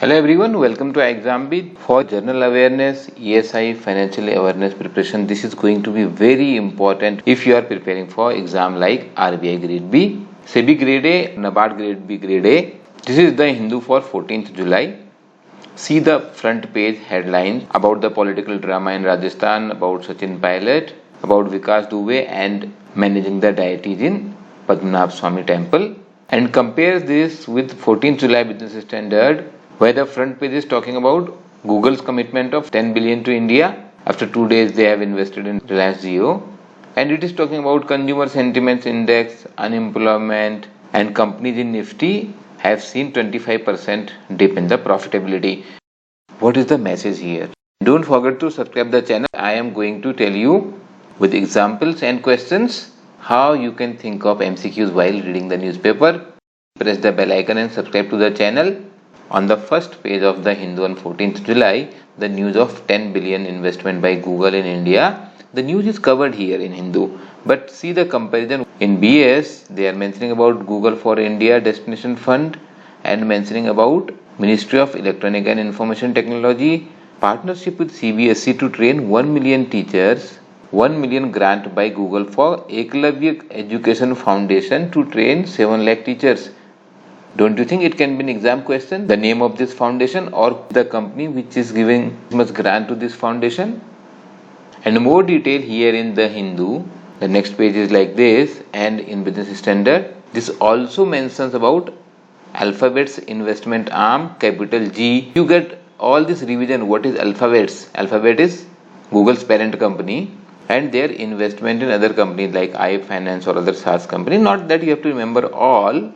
Hello everyone, welcome to Exambeat. For general awareness, ESI financial awareness preparation, this is going to be very important if you are preparing for exam like RBI grade B, SEBI grade A, NABARD grade B grade A. This is the Hindu for 14th July. See the front page headlines about the political drama in Rajasthan, about Sachin Pilot, about Vikas Dubey and managing the deities in Padmanabh Swami temple, and compare this with 14th July Business Standard, where the front page is talking about Google's commitment of 10 billion to India. After 2 days they have invested in Reliance Jio, and it is talking about consumer sentiments index, unemployment, and companies in Nifty have seen 25% dip in the profitability. What is the message here? Don't forget to subscribe the channel. I am going to tell you with examples and questions how you can think of MCQs while reading the newspaper. Press the bell icon and subscribe to the channel. On the first page of the Hindu on 14th July, the news of 10 billion investment by Google in India. The news is covered here in Hindu, but see the comparison. In BS, they are mentioning about Google for India Destination Fund and mentioning about Ministry of Electronic and Information Technology, partnership with CBSE to train 1 million teachers, 1 million grant by Google for Eklavya Education Foundation to train 7 lakh teachers. Don't you think it can be an exam question? The name of this foundation or the company which is giving much grant to this foundation? And more detail here in the Hindu. The next page is like this, and in Business Standard, this also mentions about Alphabet's investment arm, capital G. You get all this revision. What is Alphabet's? Alphabet is Google's parent company, and their investment in other companies like iFinance or other SaaS company. Not that you have to remember all.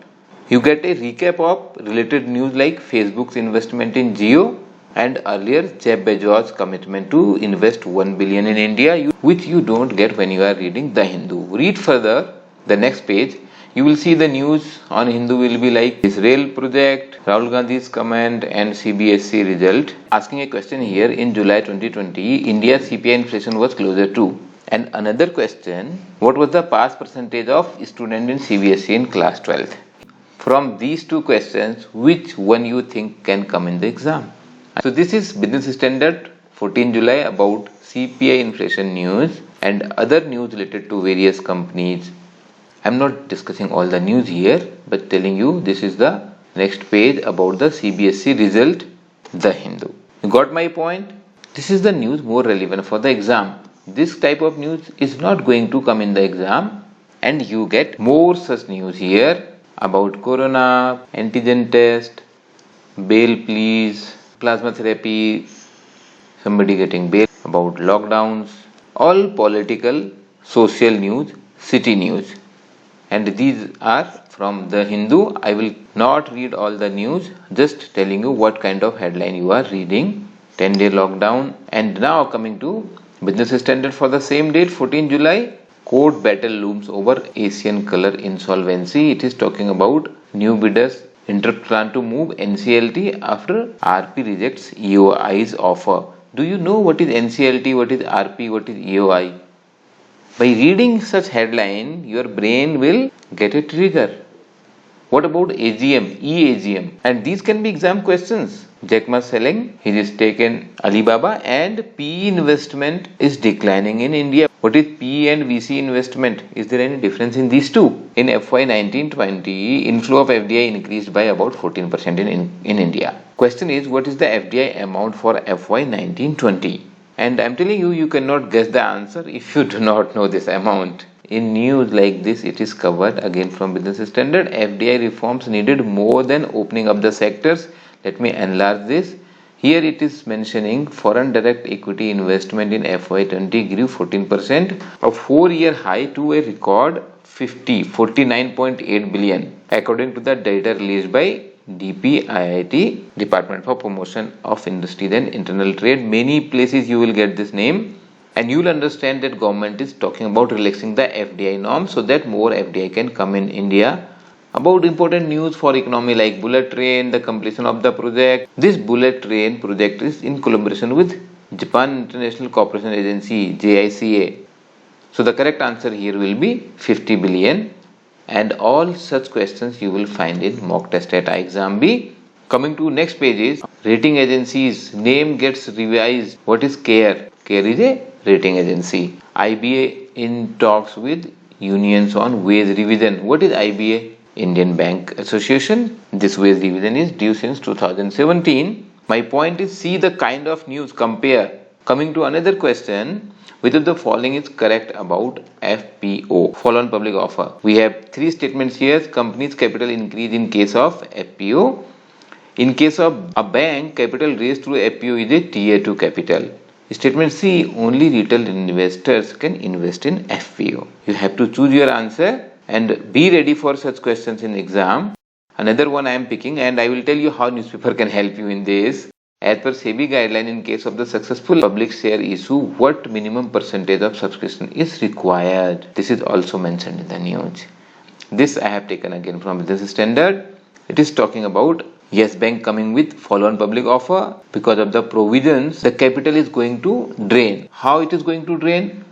You get a recap of related news like Facebook's investment in Jio and earlier Jeff Bezos' commitment to invest 1 billion in India, which you don't get when you are reading the Hindu. Read further the next page. You will see the news on Hindu will be like Israel project, Rahul Gandhi's comment and CBSE result. Asking a question here, in July 2020, India's CPI inflation was closer to. And another question, what was the pass percentage of student in CBSE in class 12th? From these two questions, which one you think can come in the exam? So this is Business Standard 14 July about CPI inflation news and other news related to various companies. I'm not discussing all the news here, but telling you this is the next page about the CBSE result, the Hindu. You got my point? This is the news more relevant for the exam. This type of news is not going to come in the exam, and you get more such news here about corona, antigen test, bail please, plasma therapy, somebody getting bail, about lockdowns, all political, social news, city news. And these are from the Hindu. I will not read all the news, just telling you what kind of headline you are reading. 10-day lockdown. And now coming to Business Standard for the same date, 14 July. Court battle looms over Asian Color insolvency. It is talking about new bidders plan to move NCLT after RP rejects EOI's offer. Do you know what is NCLT, what is RP, what is EOI? By reading such headline, your brain will get a trigger. What about AGM, EAGM? And these can be exam questions. Jack Ma selling his stake in Alibaba, and PE investment is declining in India. What is PE and VC investment? Is there any difference in these two? In FY 1920, inflow of FDI increased by about 14% in India. Question is, what is the FDI amount for FY 1920? And I'm telling you, you cannot guess the answer if you do not know this amount. In news like this, it is covered again from Business Standard. FDI reforms needed more than opening up the sectors. Let me enlarge this. Here it is mentioning foreign direct equity investment in FY20 grew 14%, a 4-year high to a record 49.8 billion, according to the data released by DPIIT, Department for Promotion of Industry and Internal Trade. Many places you will get this name, and you will understand that government is talking about relaxing the FDI norm so that more FDI can come in India. About important news for economy like bullet train, the completion of the project. This bullet train project is in collaboration with Japan International Cooperation Agency, JICA. So the correct answer here will be 50 billion. And all such questions you will find in mock test at Exambi. Coming to next page is rating agencies. Name gets revised. What is CARE? CARE is a rating agency. IBA in talks with unions on wage revision. What is IBA? Indian Bank Association. This wage revision is due since 2017. My point is, see the kind of news, compare. Coming to another question, which of the following is correct about FPO, follow-on public offer? We have three statements here. Company's capital increase in case of FPO. In case of a bank, capital raised through FPO is a Tier 2 capital. Statement C, only retail investors can invest in FPO. You have to choose your answer and be ready for such questions in exam. Another one I am picking, and I will tell you how newspaper can help you in this. As per SEBI guideline, in case of the successful public share issue, what minimum percentage of subscription is required? This is also mentioned in the news. This I have taken again from Business Standard. It is talking about Yes Bank coming with follow-on public offer. Because of the provisions, the capital is going to drain. How it is going to drain?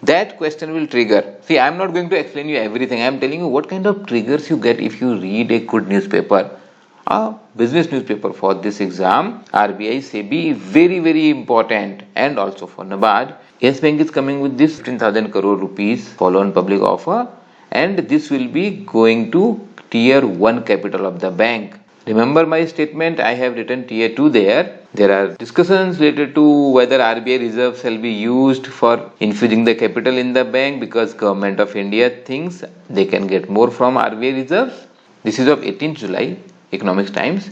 That question will trigger. See, I am not going to explain you everything. I am telling you what kind of triggers you get if you read a good newspaper. A business newspaper for this exam. RBI, SEBI, very important, and also for NABARD. Yes Bank is coming with this 15,000 crore rupees follow-on public offer, and this will be going to Tier 1 capital of the bank. Remember my statement, I have written Tier 2 there. There are discussions related to whether RBI reserves shall be used for infusing the capital in the bank, because Government of India thinks they can get more from RBI reserves. This is of 18th July, Economics Times.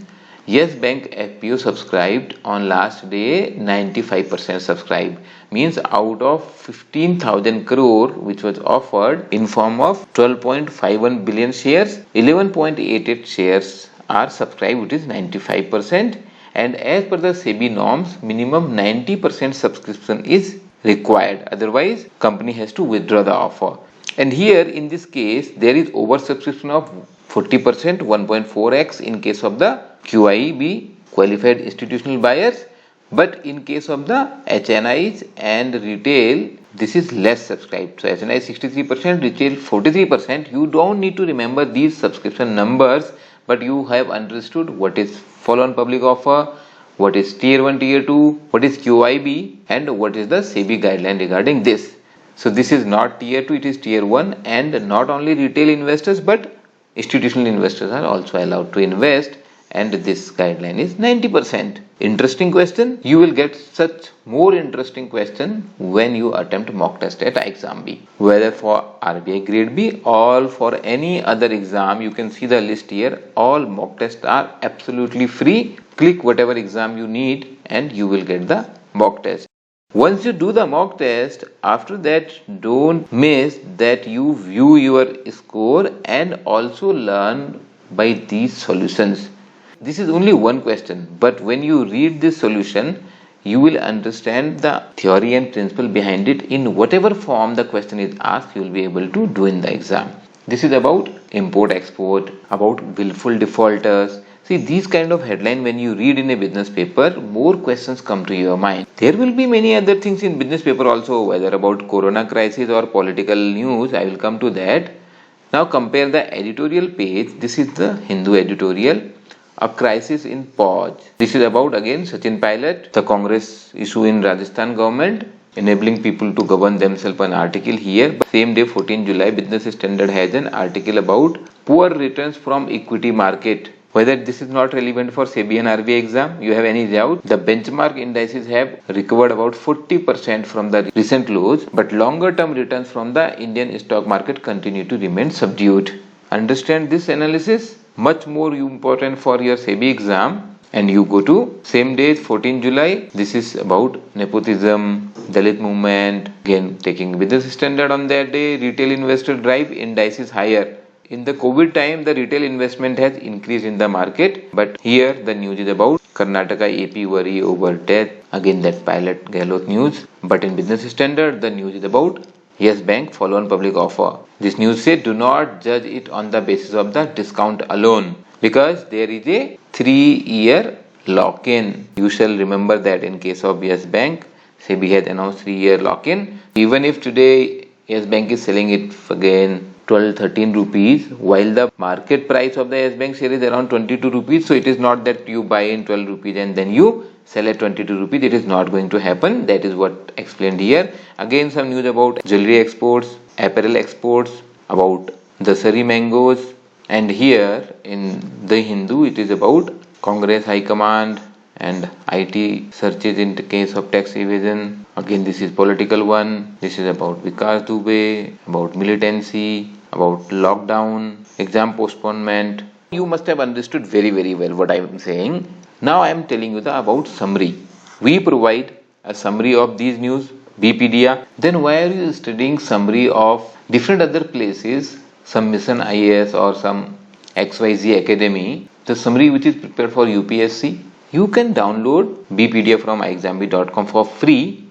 Yes Bank FPO subscribed on last day, 95% subscribed. Means out of 15,000 crore which was offered in form of 12.51 billion shares, 11.88 shares are subscribed, which is 95%, and as per the SEBI norms, minimum 90% subscription is required, otherwise company has to withdraw the offer. And here in this case there is oversubscription of 40%, 1.4x in case of the QIB, qualified institutional buyers, but in case of the HNIs and retail, this is less subscribed. So HNI 63%, retail 43%. You don't need to remember these subscription numbers, but you have understood what is follow-on public offer, what is Tier 1, Tier 2, what is QIB, and what is the SEBI guideline regarding this. So this is not Tier 2, it is Tier 1, and not only retail investors but institutional investors are also allowed to invest, and this guideline is 90%. Interesting question. You will get such more interesting question when you attempt mock test at exam B, whether for RBI grade B or for any other exam. You can see the list here. All mock tests are absolutely free. Click whatever exam you need and you will get the mock test. Once you do the mock test, after that don't miss that you view your score and also learn by these solutions. This is only one question, but when you read this solution, you will understand the theory and principle behind it. In whatever form the question is asked, you will be able to do in the exam. This is about import-export, about willful defaulters. See, these kind of headline when you read in a business paper, more questions come to your mind. There will be many other things in business paper also, whether about corona crisis or political news. I will come to that. Now compare the editorial page. This is the Hindu editorial. A crisis in pause. This is about again Sachin Pilot, the Congress issue in Rajasthan government, enabling people to govern themselves. An article here. But same day 14 July, Business Standard has an article about poor returns from equity market. Whether this is not relevant for SEBI and RBI exam, you have any doubt? The benchmark indices have recovered about 40% from the recent lows, but longer term returns from the Indian stock market continue to remain subdued. Understand this analysis? Much more important for your SEBI exam. And you go to same day 14 July. This is about nepotism, Dalit movement, again taking Business Standard on that day. Retail investor drive indices higher. In the COVID time, the retail investment has increased in the market, but here the news is about Karnataka AP worry over death. Again that Pilot Gehlot news. But in Business Standard, the news is about Yes Bank follow-on public offer. This news says do not judge it on the basis of the discount alone, because there is a 3-year lock-in. You shall remember that in case of Yes Bank, SEBI has announced 3-year lock-in. Even if today Yes Bank is selling it again 12-13 rupees, while the market price of the Yes Bank share is around 22 rupees. So it is not that you buy in 12 rupees and then you sell at 22 rupees. It is not going to happen. That is what explained here. Again, some news about jewelry exports, apparel exports, about the Dasari mangoes, and here in the Hindu it is about Congress High Command and IT searches in the case of tax evasion. Again, this is political one. This is about Vikas Dubey, about militancy, about lockdown, exam postponement. You must have understood very well what I am saying. Now I am telling you about summary. We provide a summary of these news, BPedia. Then why are you studying summary of different other places, some Mission IAS or some XYZ Academy, the summary which is prepared for UPSC? You can download BPedia from iexambit.com for free.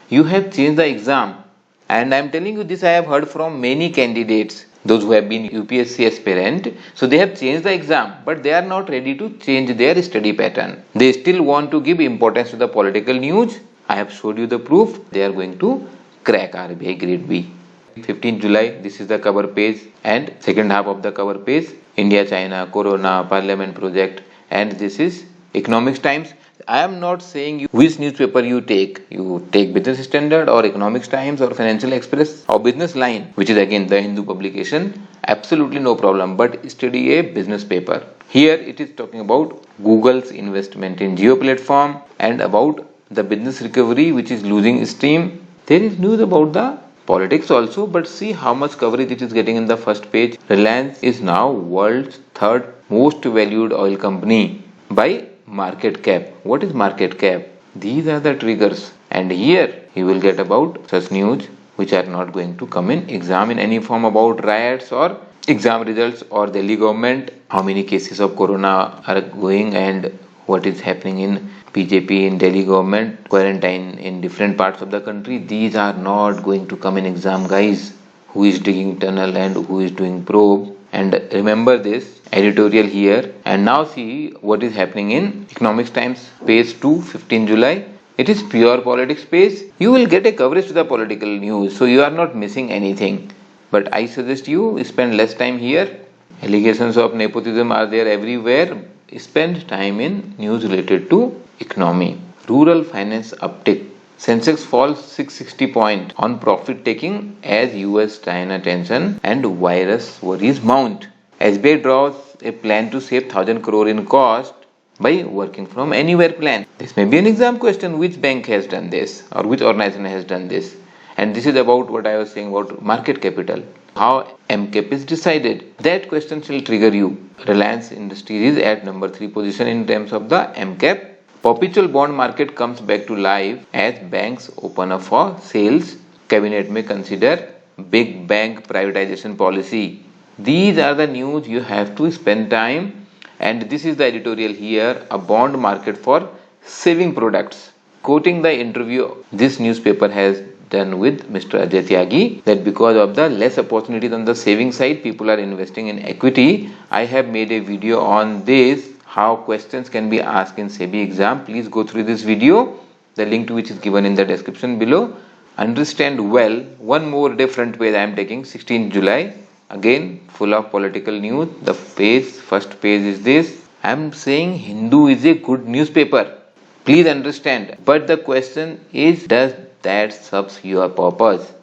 You have changed the exam, and I am telling you this, I have heard from many candidates, those who have been UPSC aspirant. So they have changed the exam, but they are not ready to change their study pattern. They still want to give importance to the political news. I have showed you the proof. They are going to crack RBI grade B. 15th July, this is the cover page, and second half of the cover page, India, China, Corona, Parliament project, and this is Economics Times. I am not saying you which newspaper you take. You take Business Standard or Economics Times or Financial Express or Business Line, which is again the Hindu publication. Absolutely no problem. But study a business paper. Here it is talking about Google's investment in Jio platform and about the business recovery which is losing steam. There is news about the politics also, but see how much coverage it is getting in the first page. Reliance is now world's third most valued oil company by market cap. What is market cap? These are the triggers, and here you will get about such news which are not going to come in exam in any form, about riots or exam results or Delhi government, how many cases of corona are going and what is happening in BJP in Delhi government, quarantine in different parts of the country. These are not going to come in exam, guys. Who is digging tunnel and who is doing probe? And remember this editorial here, and now see what is happening in Economics Times, page 2, 15 July. It is pure politics page. You will get a coverage to the political news, so you are not missing anything. But I suggest you spend less time here. Allegations of nepotism are there everywhere. Spend time in news related to economy. Rural finance uptick. Sensex falls 660 points on profit taking as US-China tension and virus worries mount. SBI draws a plan to save 1000 crore in cost by working from anywhere plan. This may be an exam question. Which bank has done this or which organization has done this? And this is about what I was saying about market capital. How MCAP is decided. That question shall trigger you. Reliance Industries is at number 3 position in terms of the MCAP. Perpetual bond market comes back to life as banks open up for sales. Cabinet may consider big bank privatization policy. These are the news you have to spend time, and this is the editorial here, a bond market for saving products. Quoting the interview this newspaper has done with Mr. Ajay Tyagi, that because of the less opportunities on the saving side, people are investing in equity. I have made a video on this, how questions can be asked in SEBI exam. Please go through this video, the link to which is given in the description below. Understand well. One more different page I am taking, 16th July, again full of political news. The first page is this. I am saying Hindu is a good newspaper, please understand, but the question is, does that serves your purpose?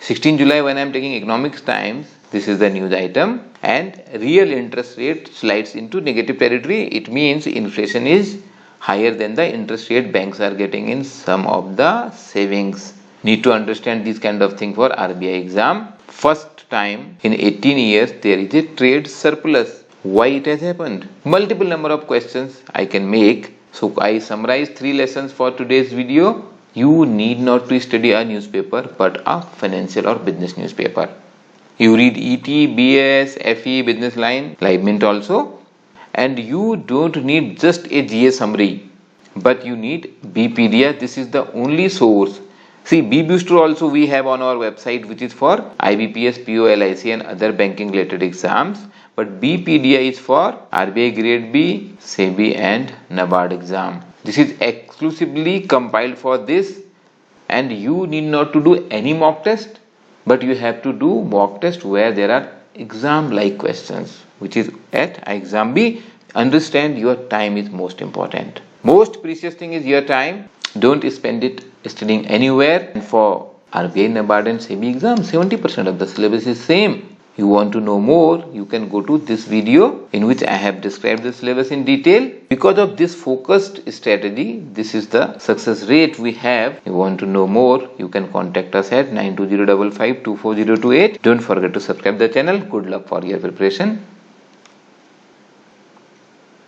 16th July, when I am taking Economics Times, this is the news item, and real interest rate slides into negative territory. It means inflation is higher than the interest rate banks are getting in some of the savings. Need to understand this kind of thing for RBI exam. First time in 18 years there is a trade surplus. Why it has happened? Multiple number of questions I can make. So I summarize 3 lessons for today's video. You need not to study a newspaper but a financial or business newspaper. You read ET, BS, FE, Business Line, Live Mint also, and you don't need just a GA summary, but you need BPedia. This is the only source. See, BBooster also we have on our website, which is for IBPS, PO, LIC and other banking related exams, but BPedia is for RBI Grade B, SEBI and NABARD exam. This is exclusively compiled for this, and you need not to do any mock test. but you have to do mock test where there are exam like questions, which is at exam B. Understand your time is most important. Most precious thing is your time. Don't spend it studying anywhere. And for RBI, NABARD and SEBI exam, 70% of the syllabus is same. You want to know more, you can go to this video in which I have described the syllabus in detail. Because of this focused strategy, this is the success rate we have. You want to know more, you can contact us at 92055 24028. Don't forget to subscribe the channel. Good luck for your preparation.